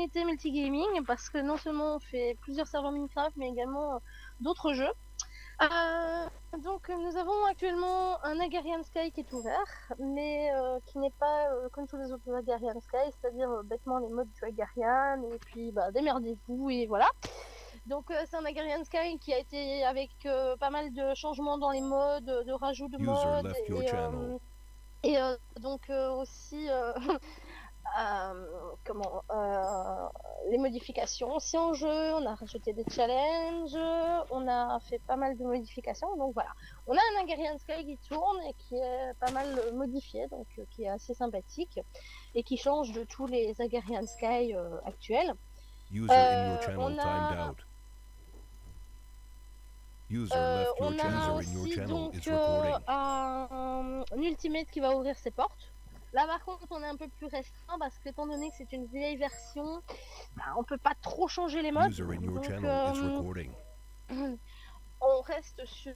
communauté multigaming parce que non seulement on fait plusieurs serveurs Minecraft, mais également d'autres jeux. Donc nous avons actuellement un Agarian Sky qui est ouvert, mais qui n'est pas comme tous les autres Agarian Sky, c'est-à-dire bêtement les modes du Agarian, et puis démerdez-vous, et voilà. Donc c'est un Agarian Sky qui a été avec pas mal de changements dans les modes, de rajout de modes, et donc aussi les modifications aussi en jeu, on a rajouté des challenges, on a fait pas mal de modifications, donc voilà. On a un Agarian Sky qui tourne et qui est pas mal modifié, donc qui est assez sympathique et qui change de tous les Agarian Sky actuels. User in your channel timed out. User left your channel. On a aussi donc un Ultimate qui va ouvrir ses portes. Là par contre on est un peu plus restreint parce qu'étant donné que c'est une vieille version, on peut pas trop changer les modes. Donc, on reste sur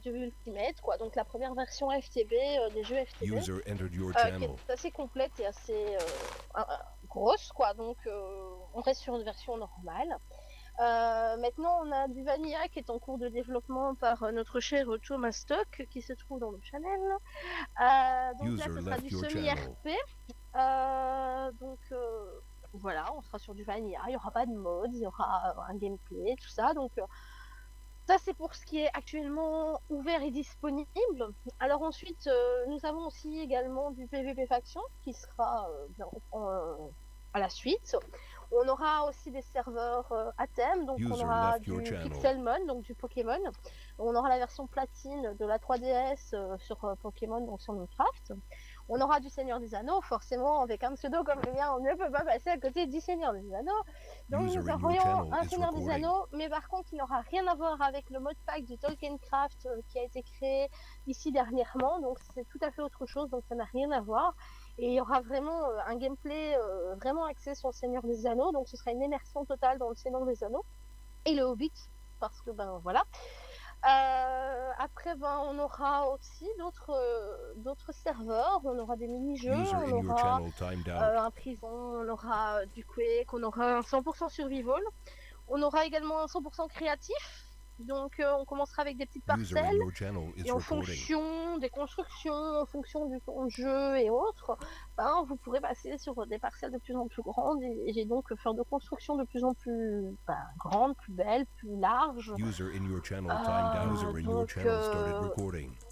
de Ultimate, quoi. Donc la première version FTB des jeux FTB, qui est assez complète et assez grosse, quoi. Donc on reste sur une version normale. Maintenant, on a du Vanilla qui est en cours de développement par notre cher Thomas Stock qui se trouve dans le channel. Donc là, ce sera du semi-RP. Donc voilà, on sera sur du Vanilla. Il n'y aura pas de mode, il y aura un gameplay, tout ça. Donc ça, c'est pour ce qui est actuellement ouvert et disponible. Alors ensuite, nous avons aussi également du PvP Faction qui sera à la suite. On aura aussi des serveurs à thème, donc on aura du Pixelmon, donc du Pokémon. On aura la version platine de la 3DS sur Pokémon, donc sur Minecraft. On aura du Seigneur des Anneaux, forcément, avec un pseudo comme le mien, on ne peut pas passer à côté du Seigneur des Anneaux. Donc nous aurions un Seigneur des Anneaux, mais par contre, il n'aura rien à voir avec le mode pack du Tolkiencraft qui a été créé ici dernièrement. Donc c'est tout à fait autre chose, donc ça n'a rien à voir. Et il y aura vraiment un gameplay vraiment axé sur le Seigneur des Anneaux, donc ce sera une immersion totale dans le Seigneur des Anneaux et le Hobbit, parce que voilà. Après, on aura aussi d'autres serveurs, on aura des mini-jeux, on aura un prison, on aura du Quake, on aura un 100% survival, on aura également un 100% créatif. Donc on commencera avec des petites parcelles et en fonction des constructions, en fonction du jeu et autres, vous pourrez passer sur des parcelles de plus en plus grandes et donc faire de constructions de plus en plus grandes, plus belles, plus larges.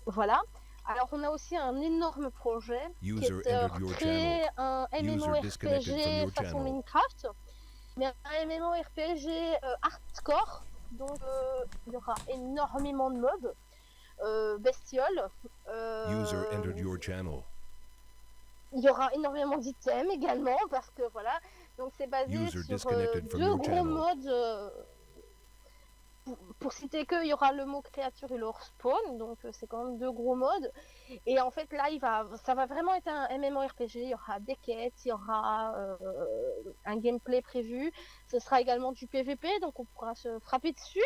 Voilà. Alors on a aussi un énorme projet qui est créer un MMORPG façon Minecraft, mais un MMORPG hardcore. Donc il y aura énormément de mobs, bestioles. Il y aura énormément d'items également parce que voilà. Donc c'est basé sur deux gros modes. Pour citer que, il y aura le mot créature et le spawn, donc c'est quand même deux gros modes. Et en fait là, ça va vraiment être un MMORPG, il y aura des quêtes, il y aura un gameplay prévu. Ce sera également du PVP, donc on pourra se frapper dessus.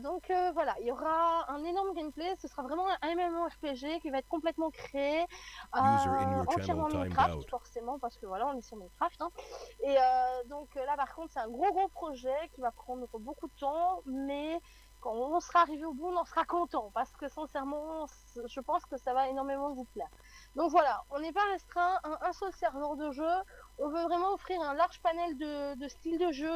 Donc voilà, il y aura un énorme gameplay, ce sera vraiment un MMORPG qui va être complètement créé entièrement Minecraft, forcément, parce que voilà, on est sur Minecraft. Et donc là par contre, c'est un gros projet qui va prendre beaucoup de temps, mais quand on sera arrivé au bout, on en sera content, parce que sincèrement, je pense que ça va énormément vous plaire. Donc voilà, on n'est pas restreint à un seul serveur de jeu, on veut vraiment offrir un large panel de styles de jeu,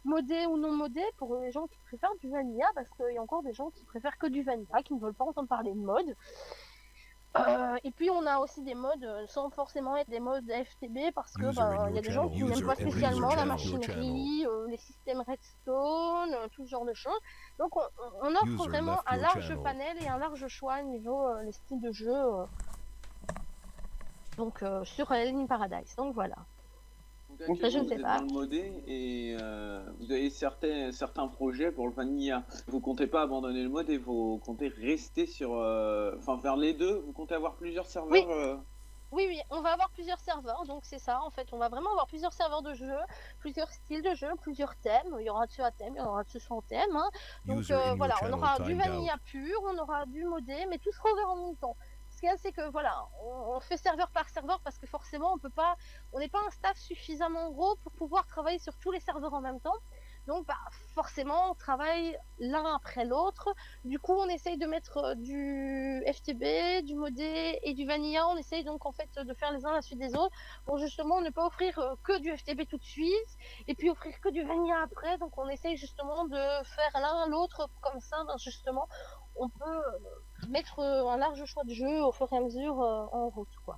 modé ou non modé, pour les gens qui préfèrent du vanilla, parce qu'il y a encore des gens qui préfèrent que du vanilla, qui ne veulent pas entendre parler de mode. Et puis on a aussi des modes sans forcément être des modes FTB, parce que il y a des gens qui n'aiment pas spécialement la machinerie, les systèmes redstone, tout ce genre de choses. Donc on offre vraiment un large panel et un large choix au niveau des styles de jeu donc sur Alien Paradise. Donc voilà. Donc je ne sais pas. Dans le modé et vous avez certains projets pour le vanilla. Vous comptez pas abandonner le mode et vous comptez rester sur, faire les deux. Vous comptez avoir plusieurs serveurs. Oui, on va avoir plusieurs serveurs, donc c'est ça en fait. On va vraiment avoir plusieurs serveurs de jeu, plusieurs styles de jeu, plusieurs thèmes. Il y aura dessus à thème, il y aura dessus sans thème. Donc voilà, on aura du vanilla pur, on aura du modé, mais tout sera ouvert en même temps. ce qu'il y a, c'est que voilà, on fait serveur par serveur parce que forcément on n'est pas un staff suffisamment gros pour pouvoir travailler sur tous les serveurs en même temps. Donc forcément on travaille l'un après l'autre. Du coup on essaye de mettre du FTB, du modé et du vanilla. On essaye donc en fait de faire les uns à la suite des autres pour justement ne pas offrir que du FTB tout de suite et puis offrir que du vanilla après. Donc on essaye justement de faire l'un l'autre, comme ça justement on peut mettre un large choix de jeux au fur et à mesure en route, quoi.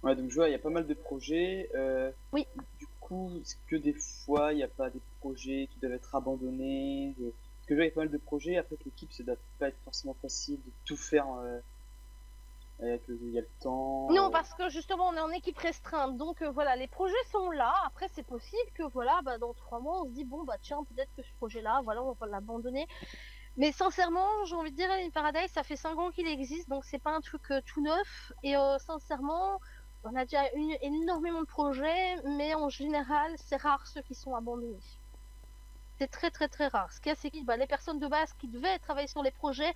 Ouais, donc je vois, il y a pas mal de projets. Oui. Du coup, est-ce que des fois, il n'y a pas des projets qui doivent être abandonnés? Parce que je vois, il y a pas mal de projets. Après, l'équipe, ça doit pas être forcément facile de tout faire. Il y a le temps. Non, parce que justement, on est en équipe restreinte. Donc voilà, les projets sont là. Après, c'est possible que voilà, dans 3 mois, on se dit bon tiens, peut-être que ce projet-là, voilà, on va l'abandonner. Mais sincèrement, j'ai envie de dire, Alien Paradise, ça fait 5 ans qu'il existe, donc c'est pas un truc tout neuf. Et sincèrement, on a déjà eu énormément de projets, mais en général, c'est rare ceux qui sont abandonnés. C'est très très très rare. Ce qu'il y a, c'est que les personnes de base qui devaient travailler sur les projets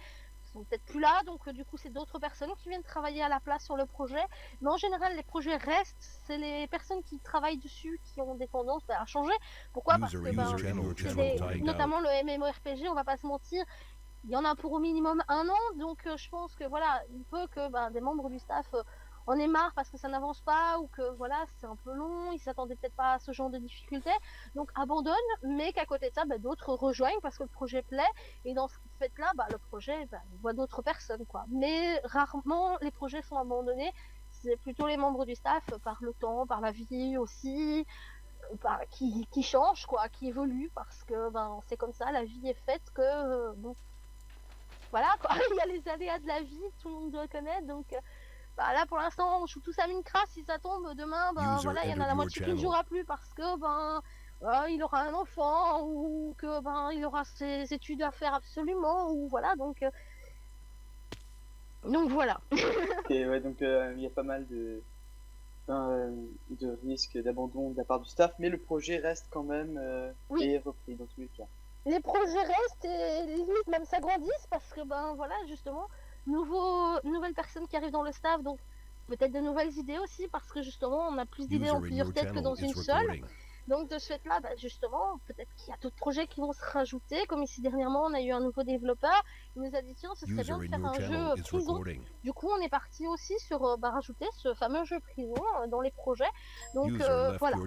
sont peut-être plus là, donc du coup c'est d'autres personnes qui viennent travailler à la place sur le projet. Mais en général, les projets restent. C'est les personnes qui travaillent dessus qui ont des tendances à changer. Pourquoi? Parce que notamment le MMORPG, on va pas se mentir, il y en a pour au minimum 1 an, donc je pense que voilà, il peut que des membres du staff en aient marre parce que ça n'avance pas ou que voilà, c'est un peu long, ils s'attendaient peut-être pas à ce genre de difficultés, donc abandonnent, mais qu'à côté de ça, d'autres rejoignent parce que le projet plaît, et dans ce fait-là, le projet voit d'autres personnes, quoi. Mais rarement les projets sont abandonnés, c'est plutôt les membres du staff, par le temps, par la vie aussi, qui change, quoi, qui évolue, parce que c'est comme ça, la vie est faite que voilà, quoi. Il y a les aléas de la vie, tout le monde doit connaître, donc là pour l'instant on joue tous à Minecraft. Si ça tombe demain, voilà, il y en a la moitié qui ne jouera plus parce que il aura un enfant ou que il aura ses études à faire absolument, ou voilà, donc voilà. Ok, ouais, donc il y a pas mal de risques d'abandon de la part du staff, mais le projet reste quand même et repris dans tous les cas. Les projets restent et limite même s'agrandissent parce que voilà, justement, nouvelles personnes qui arrivent dans le staff, donc peut-être de nouvelles idées aussi, parce que justement on a plus d'idées en plusieurs têtes que dans une seule. Donc de ce fait-là, justement, peut-être qu'il y a d'autres projets qui vont se rajouter. Comme ici dernièrement, on a eu un nouveau développeur. Il nous a dit tiens, ce serait bien de faire un jeu prison. Du coup, on est parti aussi sur rajouter ce fameux jeu prison dans les projets. Donc voilà.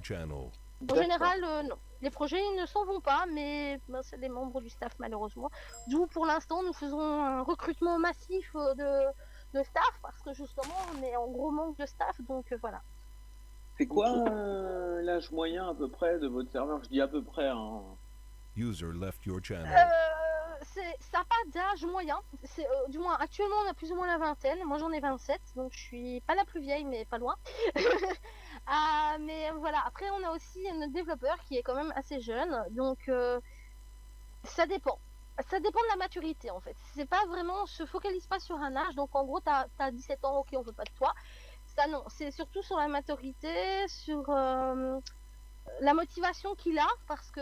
En général, non. Les projets ils ne s'en vont pas, mais c'est des membres du staff malheureusement. D'où pour l'instant nous faisons un recrutement massif de staff parce que justement on est en gros manque de staff, donc voilà. C'est quoi l'âge moyen à peu près de votre serveur? Je dis à peu près. Hein. User left your channel. Ça n'a pas d'âge moyen. Du moins actuellement on a plus ou moins la vingtaine. Moi j'en ai 27, donc je suis pas la plus vieille mais pas loin. Mais voilà, après on a aussi notre développeur qui est quand même assez jeune, donc ça dépend. Ça dépend de la maturité en fait. C'est pas vraiment, on se focalise pas sur un âge, donc en gros t'as 17 ans, ok on veut pas de toi. Ça non, c'est surtout sur la maturité, sur la motivation qu'il a, parce que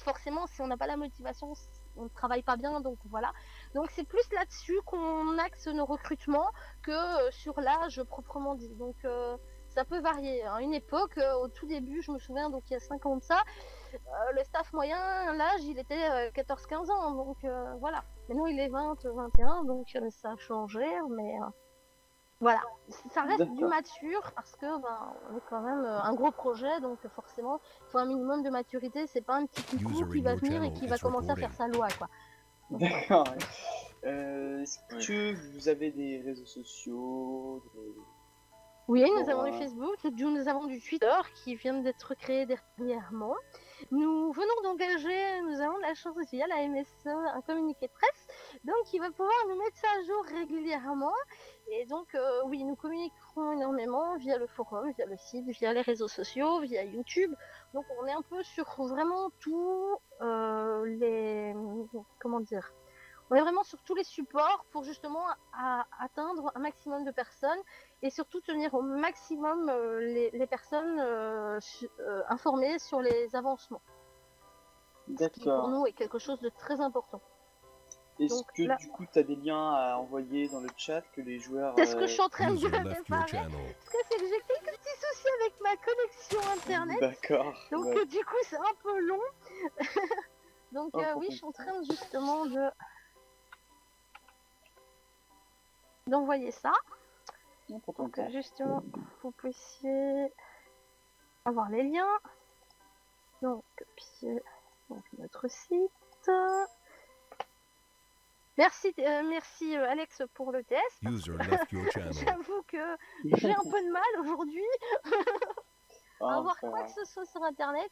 forcément si on n'a pas la motivation, on ne travaille pas bien, donc voilà. Donc c'est plus là-dessus qu'on axe nos recrutements que sur l'âge proprement dit. Donc ça peut varier. À une époque, au tout début, je me souviens, donc il y a 5 ans de ça, le staff moyen, l'âge, il était 14-15 ans, donc voilà. Maintenant, il est 20-21, donc ça a changé, mais voilà. Ça reste du mature, parce que on est quand même un gros projet, donc forcément, il faut un minimum de maturité. C'est pas un petit coucou qui va venir et qui va commencer à faire sa loi, quoi. D'accord. Est-ce que vous avez des réseaux sociaux? Oui, nous avons du Facebook, nous avons du Twitter qui vient d'être créé dernièrement. Nous venons d'engager, nous avons de la chance via la MSE, un communiqué de presse, donc il va pouvoir nous mettre ça à jour régulièrement. Et donc oui, nous communiquerons énormément via le forum, via le site, via les réseaux sociaux, via YouTube. Donc on est un peu sur vraiment tous les... comment dire, on est vraiment sur tous les supports pour justement atteindre un maximum de personnes et surtout tenir au maximum les personnes informées sur les avancements. D'accord. Ce qui pour nous est quelque chose de très important. Est-ce Donc, que là- du coup tu as des liens à envoyer dans le chat que les joueurs... C'est ce que je suis en train de User préparer. left your channel. Ce que c'est que j'ai quelques petits soucis avec ma connexion internet. D'accord. Donc ouais. du coup c'est un peu long. Donc Oh, pour oui, je suis en comprendre. train justement d'envoyer ça. Non, pour Donc comprendre. justement, vous puissiez avoir les liens. Donc copier donc, notre site. Merci, merci Alex pour le test. User left your channel. J'avoue que j'ai un peu de mal aujourd'hui à Ah, voir c'est pas quoi grave. que ce soit sur internet.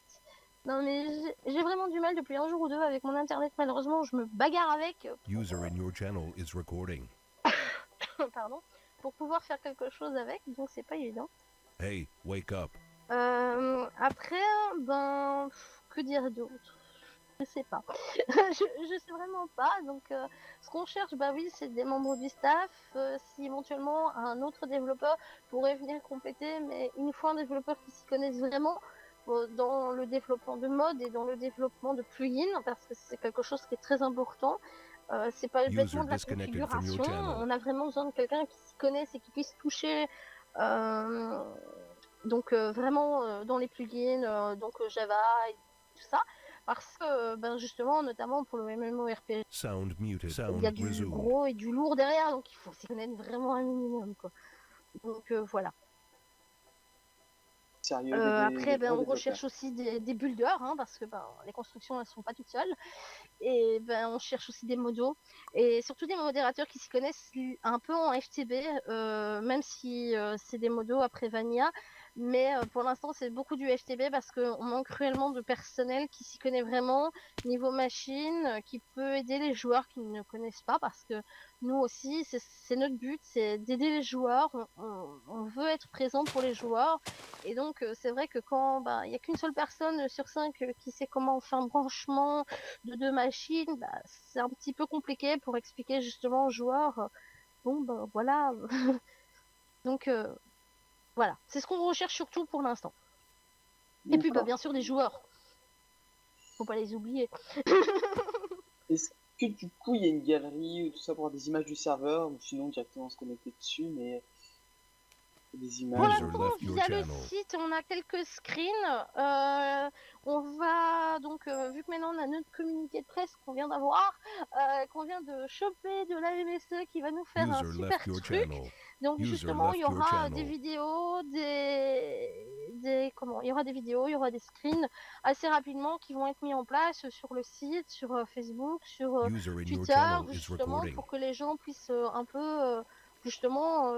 Non mais j'ai vraiment du mal depuis un jour ou deux avec mon internet. Malheureusement, je me bagarre avec. User in your channel is recording. Pardon, pour pouvoir faire quelque chose avec, donc c'est pas évident. Hey, wake up. Après, ben, que dire d'autre? Je sais pas. je sais vraiment pas. Donc, ce qu'on cherche, bah oui, c'est des membres du staff. Si éventuellement un autre développeur pourrait venir compléter, mais il nous faut un développeur qui s'y connaisse vraiment dans le développement de mode et dans le développement de plugins, parce que c'est quelque chose qui est très important. C'est pas User bêtement de la disconnected from your configuration. channel. On a vraiment besoin de quelqu'un qui s'y connaisse et qui puisse toucher. Donc vraiment dans les plugins, donc Java et tout ça, parce que ben justement, notamment pour le MMORPG, Sound muted. il y a Sound du resumed. gros et du lourd derrière, donc il faut s'y connaître vraiment un minimum, quoi. Donc voilà. Sérieux, Après, des ben, bons on recherche développeurs. aussi des builders, hein, parce que ben, les constructions, elles sont pas toutes seules. Et ben, on cherche aussi des modos et surtout des modérateurs qui s'y connaissent un peu en FTB, même si c'est des modos après Vanilla. Mais pour l'instant, c'est beaucoup du FTB parce qu'on manque cruellement de personnel qui s'y connaît vraiment niveau machine, qui peut aider les joueurs qui ne connaissent pas, parce que nous aussi, c'est notre but, c'est d'aider les joueurs. On veut être présent pour les joueurs. Et donc, c'est vrai que quand il y a qu'une seule personne sur 5 qui sait comment faire un branchement de deux machines, bah, c'est un petit peu compliqué pour expliquer justement aux joueurs. Bon, ben voilà. Donc, voilà. C'est ce qu'on recherche surtout pour l'instant. Et puis, bah, D'accord. bien sûr, des joueurs. Faut pas les oublier. Est-ce que du coup il y a une galerie ou tout ça pour avoir des images du serveur, ou sinon directement se connecter dessus, mais des Pour images. User l'instant, left your via le channel. site, on a quelques screens. On va donc, vu que maintenant on a notre communiqué de presse qu'on vient d'avoir, qu'on vient de choper de la MSE qui va nous faire un User super left your truc. channel. Donc User justement, left il y your aura des channel. vidéos, il y aura des vidéos, il y aura des screens assez rapidement qui vont être mis en place sur le site, sur Facebook, sur User in your Twitter, channel is justement recording. pour que les gens puissent un peu justement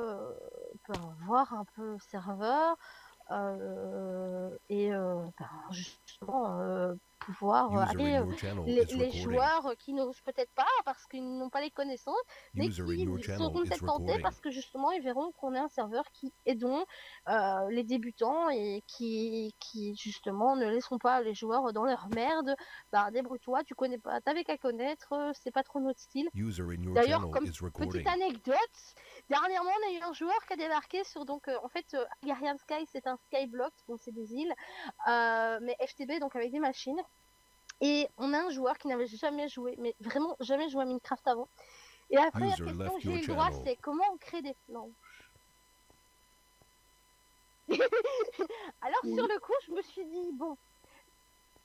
voir un peu le serveur et justement pouvoir User in aller your channel is les recording. joueurs qui n'osent peut-être pas parce qu'ils n'ont pas les connaissances, mais User in your qui channel seront is peut-être tentés recording. parce que justement ils verront qu'on est un serveur qui aidons les débutants et qui justement ne laisseront pas les joueurs dans leur merde. Bah débrouille-toi, tu connais pas, t'avais qu'à connaître, c'est pas trop notre style. User in your D'ailleurs, channel comme is recording. petite anecdote, dernièrement on a eu un joueur qui a débarqué sur donc en fait Agarian Sky, c'est un skyblock, donc c'est des îles, mais FTB donc avec des machines. Et on a un joueur qui n'avait jamais joué, mais vraiment jamais joué à Minecraft avant. Et la première User question left que j'ai eu your le droit, channel. c'est comment on crée des planches. Alors sur le coup, je me suis dit bon,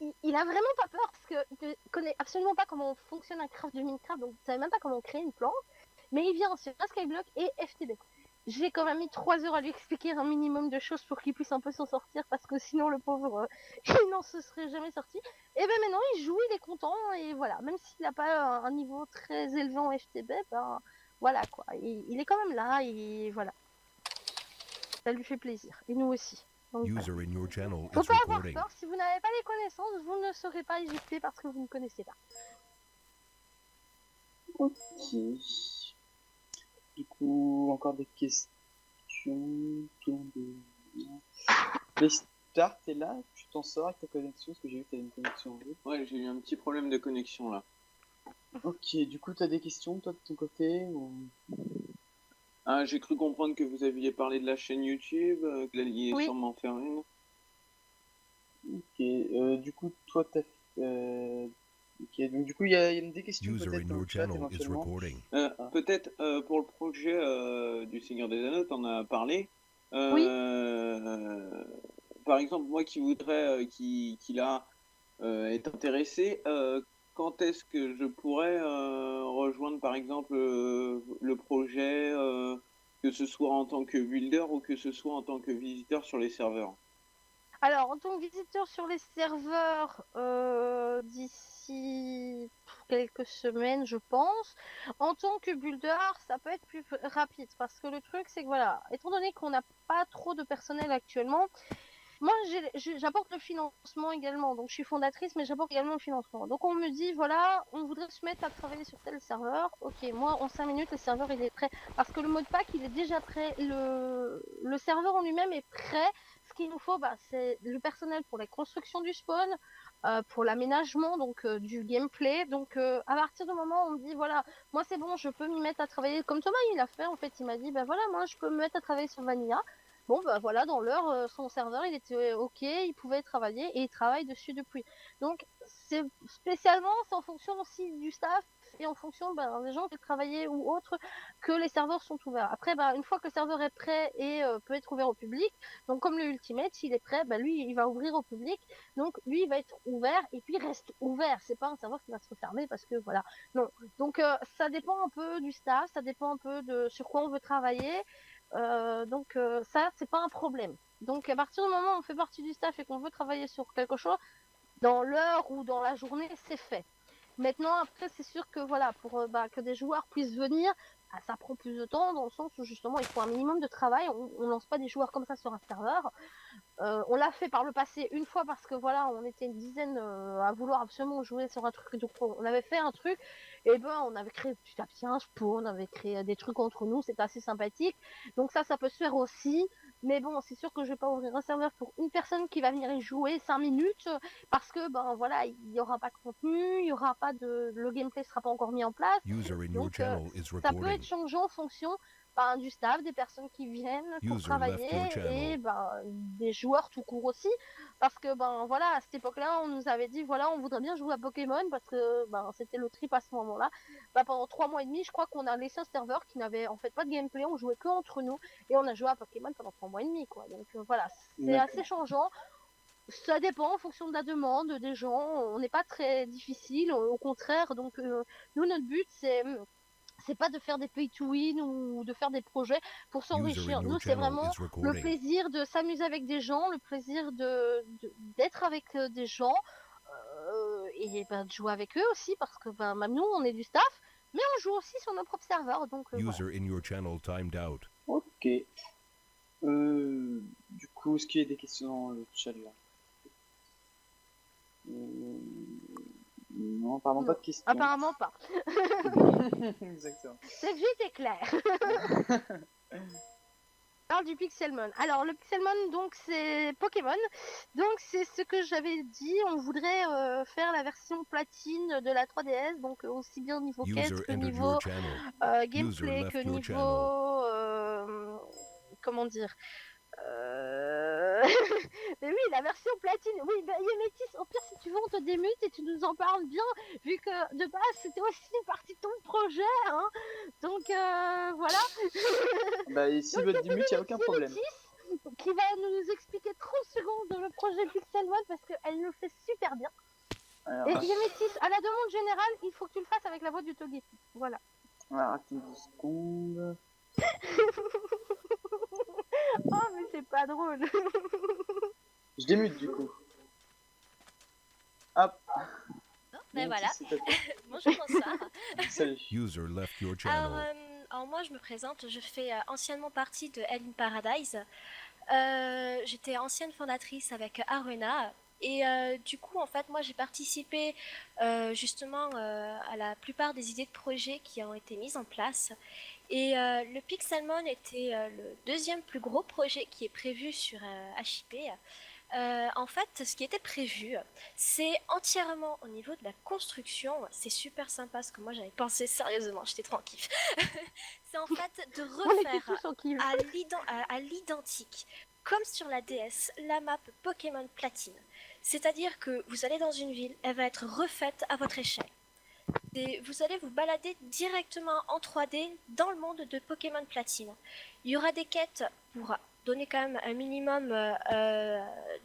il a vraiment pas peur parce qu'il ne connaît absolument pas comment fonctionne un craft de Minecraft, donc il savait même pas comment créer une planche. Mais il vient sur un skyblock et FTB. J'ai quand même mis 3 heures à lui expliquer un minimum de choses pour qu'il puisse un peu s'en sortir, parce que sinon le pauvre, il n'en se serait jamais sorti. Et ben maintenant il joue, il est content, et voilà. Même s'il n'a pas un niveau très élevé en FTB, ben voilà quoi. Il est quand même là, et voilà. Ça lui fait plaisir, et nous aussi. Donc, voilà. User in your channel Faut is pas avoir recording. peur, si vous n'avez pas les connaissances, vous ne serez pas éjecté parce que vous ne connaissez pas. Ok. Du coup, encore des questions. Les stars, t'es là? Tu t'en sors avec ta connexion? Parce que j'ai vu que t'avais une connexion en jeu. Ouais, j'ai eu un petit problème de connexion là. Ok, du coup, t'as des questions, toi, de ton côté ou... Ah, j'ai cru comprendre que vous aviez parlé de la chaîne YouTube, que vous alliez Oui. sûrement faire une. Ok, du coup, toi, Ok, donc du coup, il y a des questions User peut-être in dans your le chat channel is éventuellement. recording. Peut-être pour le projet du Seigneur des Anneaux, t'en as parlé. Oui. Par exemple, moi qui voudrais, qui là est intéressé, quand est-ce que je pourrais rejoindre par exemple le projet, que ce soit en tant que builder ou que ce soit en tant que visiteur sur les serveurs? Alors, en tant que visiteur sur les serveurs, d'ici quelques semaines, je pense. En tant que builder, ça peut être plus rapide parce que le truc, c'est que voilà, étant donné qu'on n'a pas trop de personnel actuellement, moi, j'apporte le financement également. Donc, je suis fondatrice, mais j'apporte également le financement. Donc, on me dit, voilà, on voudrait se mettre à travailler sur tel serveur. Ok, moi, en 5 minutes, le serveur, il est prêt. Parce que le modpack, il est déjà prêt. Le serveur en lui-même est prêt. Ce qu'il nous faut, c'est le personnel pour la construction du spawn, pour l'aménagement donc du gameplay. Donc, à partir du moment où on me dit, voilà, moi, c'est bon, je peux m'y mettre à travailler. Comme Thomas, il a fait, en fait, il m'a dit, voilà, moi, je peux me mettre à travailler sur Vanilla. Bon, voilà, dans l'heure, son serveur, il était OK, il pouvait travailler et il travaille dessus depuis. Donc, c'est spécialement, c'est en fonction aussi du staff et en fonction des gens qui travaillaient ou autres que les serveurs sont ouverts. Après, une fois que le serveur est prêt et peut être ouvert au public, donc comme le Ultimate, s'il est prêt, lui, il va ouvrir au public. Donc, lui, il va être ouvert et puis il reste ouvert. C'est pas un serveur qui va se refermer parce que voilà. Non. Donc, ça dépend un peu du staff, ça dépend un peu de sur quoi on veut travailler. Donc ça, c'est pas un problème. Donc à partir du moment où on fait partie du staff et qu'on veut travailler sur quelque chose, dans l'heure ou dans la journée, c'est fait. Maintenant, après, c'est sûr que voilà, pour que des joueurs puissent venir, ça prend plus de temps dans le sens où justement il faut un minimum de travail. On lance pas des joueurs comme ça sur un serveur. On l'a fait par le passé une fois parce que voilà, on était une dizaine à vouloir absolument jouer sur un truc. Donc on avait fait un truc et on avait créé petit à petit un spawn, on avait créé des trucs entre nous, c'était assez sympathique. Donc ça peut se faire aussi. Mais bon, c'est sûr que je vais pas ouvrir un serveur pour une personne qui va venir y jouer 5 minutes parce que voilà, il y aura pas de contenu, il y aura pas le gameplay sera pas encore mis en place. User in your Donc channel is ça peut être recording. changeant en fonction du staff, des personnes qui viennent pour User left your travailler et channel. des joueurs tout court aussi. Parce que voilà, à cette époque-là, on nous avait dit voilà, on voudrait bien jouer à Pokémon parce que c'était le trip à ce moment-là. Pendant 3 mois et demi, je crois qu'on a laissé un serveur qui n'avait en fait pas de gameplay, on jouait que entre nous et on a joué à Pokémon pendant 3 mois et demi quoi. Donc voilà, c'est assez changeant. Ça dépend en fonction de la demande des gens. On n'est pas très difficile, au contraire. Donc nous, notre but c'est pas de faire des pay to win ou de faire des projets pour s'enrichir. Nous, c'est vraiment le plaisir de s'amuser avec des gens, le plaisir d'être avec des gens et de jouer avec eux aussi parce que nous, on est du staff, mais on joue aussi sur nos propres serveurs. Donc, User voilà. in your channel timed out. Ok. Du coup, est-ce qu'il y a des questions dans le chat là? Non, apparemment pas de questions. Apparemment pas. Exactement. C'est juste et clair. Parle du Pixelmon. Alors le Pixelmon, donc c'est Pokémon. Donc c'est ce que j'avais dit. On voudrait faire la version platine de la 3DS, donc aussi bien niveau quête que niveau gameplay, que niveau comment dire. Mais oui, la version platine. Oui, Yemetis, au pire, si tu veux, on te démute et tu nous en parles bien, vu que de base, c'était aussi une partie de ton projet. Hein. Donc, voilà. Ici, votre démute, il n'y a aucun problème. Yemetis, qui va nous expliquer 30 secondes le projet Pixelmon, parce qu'elle le fait super bien. Alors... Et Yemetis, à la demande générale, il faut que tu le fasses avec la voix du Togepi. Voilà. Alors, attends 2 secondes. Oh, mais c'est pas drôle. Je démute du coup. Hop. Oh, ben voilà. Bonjour, bonsoir. Salut. User left your channel. Alors moi je me présente, je fais anciennement partie de Hell in Paradise. J'étais ancienne fondatrice avec Arena. Et du coup, en fait, moi j'ai participé justement à la plupart des idées de projets qui ont été mises en place. Et le Pixelmon était le deuxième plus gros projet qui est prévu sur HIP. En fait, ce qui était prévu, c'est entièrement au niveau de la construction. C'est super sympa ce que moi j'avais pensé sérieusement, j'étais trop en kiff. C'est en fait de refaire à l'identique comme sur la DS, la map Pokémon Platine. C'est-à-dire que vous allez dans une ville, elle va être refaite à votre échelle. Et vous allez vous balader directement en 3D dans le monde de Pokémon Platine. Il y aura des quêtes pour donner quand même un minimum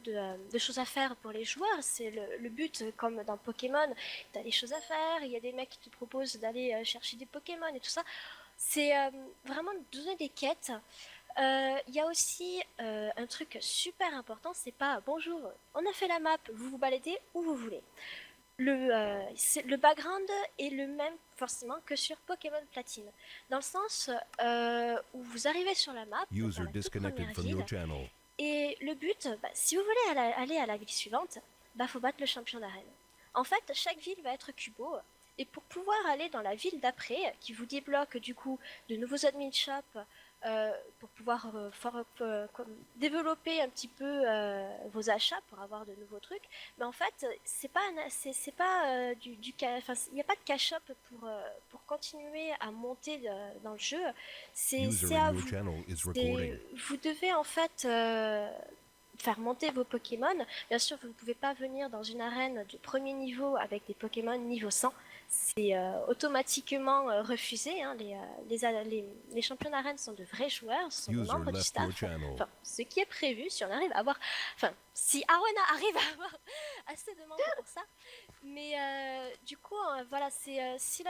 de choses à faire pour les joueurs. C'est le but, comme dans Pokémon, tu as des choses à faire, il y a des mecs qui te proposent d'aller chercher des Pokémon et tout ça. C'est vraiment donner des quêtes. Il y a aussi un truc super important, c'est pas bonjour, on a fait la map, vous vous baladez où vous voulez. Le background est le même forcément que sur Pokémon Platine, dans le sens où vous arrivez sur la map, dans la toute première ville, et le but, si vous voulez aller à la ville suivante, faut battre le champion d'arène. En fait, chaque ville va être cubo, et pour pouvoir aller dans la ville d'après, qui vous débloque du coup de nouveaux admin shops, pour pouvoir développer un petit peu vos achats pour avoir de nouveaux trucs, mais en fait c'est pas il n'y a pas de cash up pour continuer à monter dans le jeu. C'est à vous. Vous devez en fait faire monter vos Pokémon. Bien sûr, vous ne pouvez pas venir dans une arène de premier niveau avec des Pokémon niveau 100. C'est automatiquement refusé. Hein. Les champions d'arène sont de vrais joueurs, sont des membres du staff. Enfin, ce qui est prévu, si on arrive à avoir... Enfin, si Arena arrive à avoir assez de membres pour ça. Mais du coup, voilà, c'est si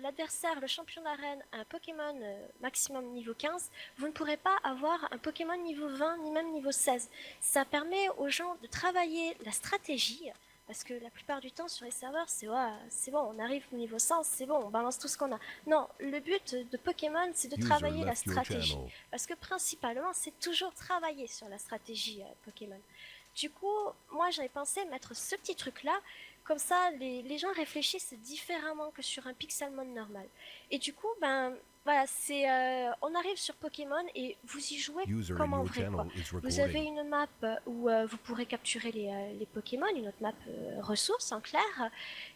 l'adversaire, le champion d'arène, a un Pokémon maximum niveau 15, vous ne pourrez pas avoir un Pokémon niveau 20, ni même niveau 16. Ça permet aux gens de travailler la stratégie. Parce que la plupart du temps sur les serveurs, c'est bon, on arrive au niveau 100, c'est bon, on balance tout ce qu'on a. Non, le but de Pokémon, c'est de travailler la stratégie. Parce que principalement, c'est toujours travailler sur la stratégie Pokémon. Du coup, moi j'avais pensé mettre ce petit truc-là, comme ça les gens réfléchissent différemment que sur un Pixelmon normal. Et du coup, voilà, on arrive sur Pokémon et vous y jouez comme en vrai, quoi. Vous avez une map où vous pourrez capturer les Pokémon, une autre map ressources en clair.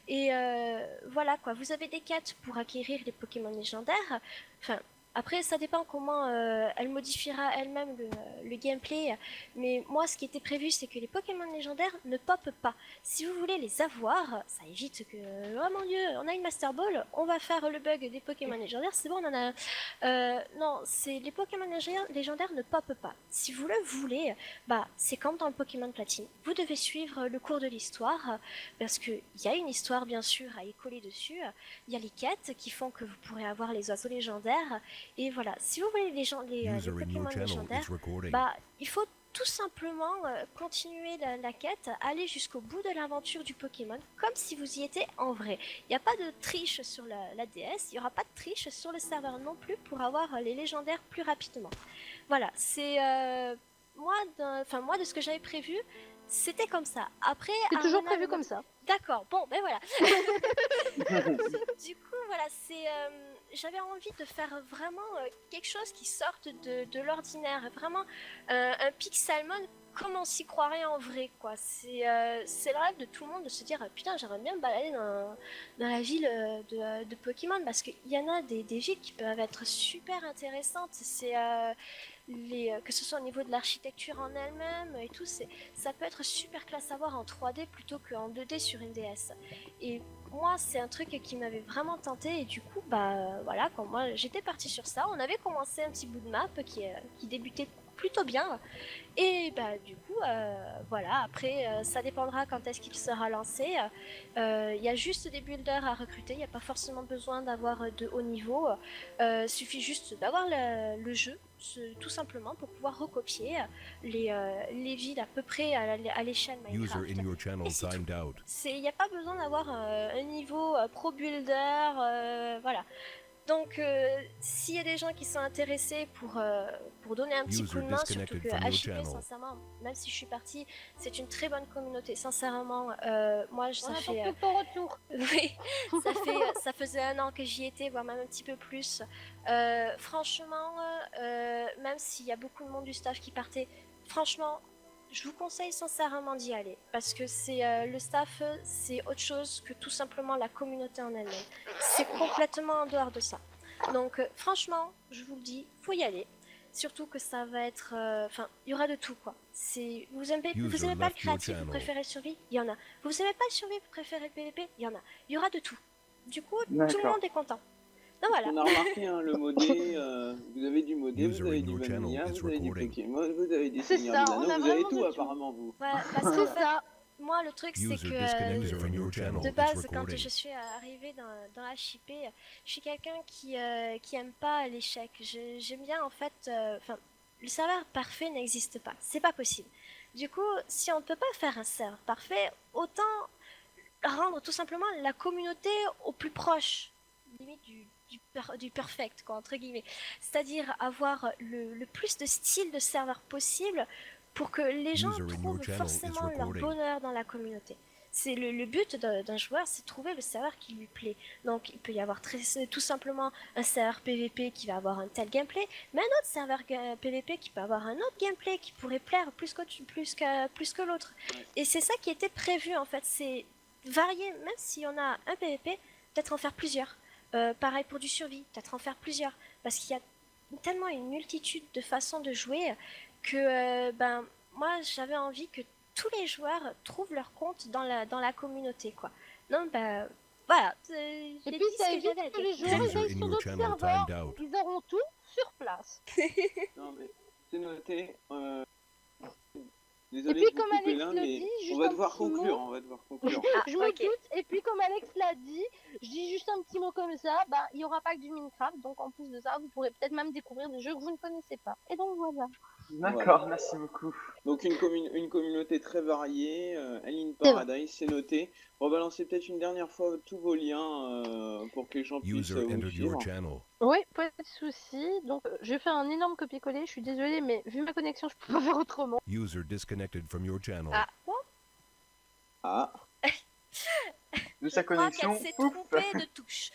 Et voilà quoi, vous avez des quêtes pour acquérir les Pokémon légendaires. Enfin, après, ça dépend comment elle modifiera elle-même le gameplay. Mais moi, ce qui était prévu, c'est que les Pokémon légendaires ne popent pas. Si vous voulez les avoir, ça évite que... oh mon dieu, on a une Master Ball, on va faire le bug des Pokémon légendaires, c'est bon, on en a... non, les Pokémon légendaires ne popent pas. Si vous le voulez, c'est comme dans le Pokémon Platine. Vous devez suivre le cours de l'histoire, parce qu'il y a une histoire, bien sûr, à y coller dessus. Il y a les quêtes qui font que vous pourrez avoir les oiseaux légendaires. Et voilà, si vous voulez les Pokémon légendaires, il faut tout simplement continuer la quête, aller jusqu'au bout de l'aventure du Pokémon, comme si vous y étiez en vrai. Il n'y a pas de triche sur la DS, il n'y aura pas de triche sur le serveur non plus pour avoir les légendaires plus rapidement. Voilà, c'est moi de ce que j'avais prévu, c'était comme ça. Après, c'est toujours prévu comme ça. D'accord, bon, voilà. Du coup, voilà, j'avais envie de faire vraiment quelque chose qui sorte de l'ordinaire, vraiment un Pixelmon comme on s'y croirait en vrai, quoi. C'est le rêve de tout le monde de se dire putain, j'aimerais bien me balader dans la ville de Pokémon, parce qu'il y en a des villes qui peuvent être super intéressantes. Que ce soit au niveau de l'architecture en elle-même et tout, ça peut être super classe à voir en 3D plutôt qu'en 2D sur une DS. Et moi, c'est un truc qui m'avait vraiment tenté, et du coup, voilà, quand moi j'étais partie sur ça, on avait commencé un petit bout de map qui débutait plutôt bien, et du coup, voilà, après, ça dépendra quand est-ce qu'il sera lancé. Il y a juste des builders à recruter, il n'y a pas forcément besoin d'avoir de haut niveau, suffit juste d'avoir le jeu, tout simplement, pour pouvoir recopier les villes à peu près à l'échelle Minecraft. Il n'y a pas besoin d'avoir un niveau pro builder, voilà. Donc, s'il y a des gens qui sont intéressés pour donner un petit coup de main, surtout que HIP, sincèrement, même si je suis partie, c'est une très bonne communauté. Sincèrement, moi, ça fait... ton retour. Oui, ça faisait 1 an que j'y étais, voire même un petit peu plus. Franchement, même s'il y a beaucoup de monde du staff qui partait, franchement, je vous conseille sincèrement d'y aller, parce que le staff, c'est autre chose que tout simplement la communauté en elle-même. C'est complètement en dehors de ça. Donc franchement, je vous le dis, faut y aller. Surtout que ça va être... Enfin, il y aura de tout, quoi. Vous aimez User pas le left your créatif, vous channel. préférez le survie? Il y en a. Vous aimez pas le survie, vous préférez le PVP? Il y en a. Il y aura de tout. Du coup, tout le D'accord. monde est content. Donc voilà. On a remarqué hein, le modé, vous avez du modé, User vous avez in du your channel vanilla, is vous avez du recording. Pokémon, vous avez des C'est seigneurs ça, des on a anneaux, vous avez vraiment tout de tout. apparemment vous. Voilà, parce C'est qu'en fait, ça. moi, le truc, c'est User que disconnected from your channel de is base, quand recording. je suis arrivée dans HIP, je suis quelqu'un qui aime pas l'échec. J'aime bien, en fait... Enfin, le serveur parfait n'existe pas. C'est pas possible. Du coup, si on ne peut pas faire un serveur parfait, autant rendre tout simplement la communauté au plus proche, limite du perfect, quoi, entre guillemets. C'est-à-dire avoir le plus de styles de serveur possible pour que les gens User in your trouvent channel is forcément leur recording. bonheur dans la communauté. C'est le but d'un joueur, c'est de trouver le serveur qui lui plaît. Donc il peut y avoir tout simplement un serveur PVP qui va avoir un tel gameplay, mais un autre serveur PVP qui peut avoir un autre gameplay qui pourrait plaire plus que l'autre. Ouais. Et c'est ça qui était prévu en fait, c'est varier, même si on a un PVP, peut-être en faire plusieurs. Pareil pour du survie, peut-être en faire plusieurs. Parce qu'il y a tellement une multitude de façons de jouer que ben moi j'avais envie que tous les joueurs trouvent leur compte dans la communauté, quoi. Non, bah voilà. Et puis ça évite que les joueurs User aillent in sur your d'autres channel serveurs. timed out. Ils auront tout sur place. Non mais c'est noté. Et Désolé puis de vous comme couper Alex là, le mais dit, juste on va un devoir petit conclure, mot. on va devoir conclure. Je me ok. doute, et puis comme Alex l'a dit, je dis juste un petit mot comme ça, bah il y aura pas que du Minecraft, donc en plus de ça, vous pourrez peut-être même découvrir des jeux que vous ne connaissez pas. Et donc voilà. D'accord, merci beaucoup. Donc une communauté très variée, Alien C'est vrai. Paradise, c'est noté. Rebalancez peut-être une dernière fois tous vos liens pour que les gens puissent User vous entered suivre. your channel. Oui, pas de souci. Donc je fais un énorme copier-coller, je suis désolée, mais vu ma connexion, je peux pas faire autrement. User disconnected from your channel. Ah, bon, Ah, De je sa crois connexion. qu'elle s'est ouf. trompée de touche.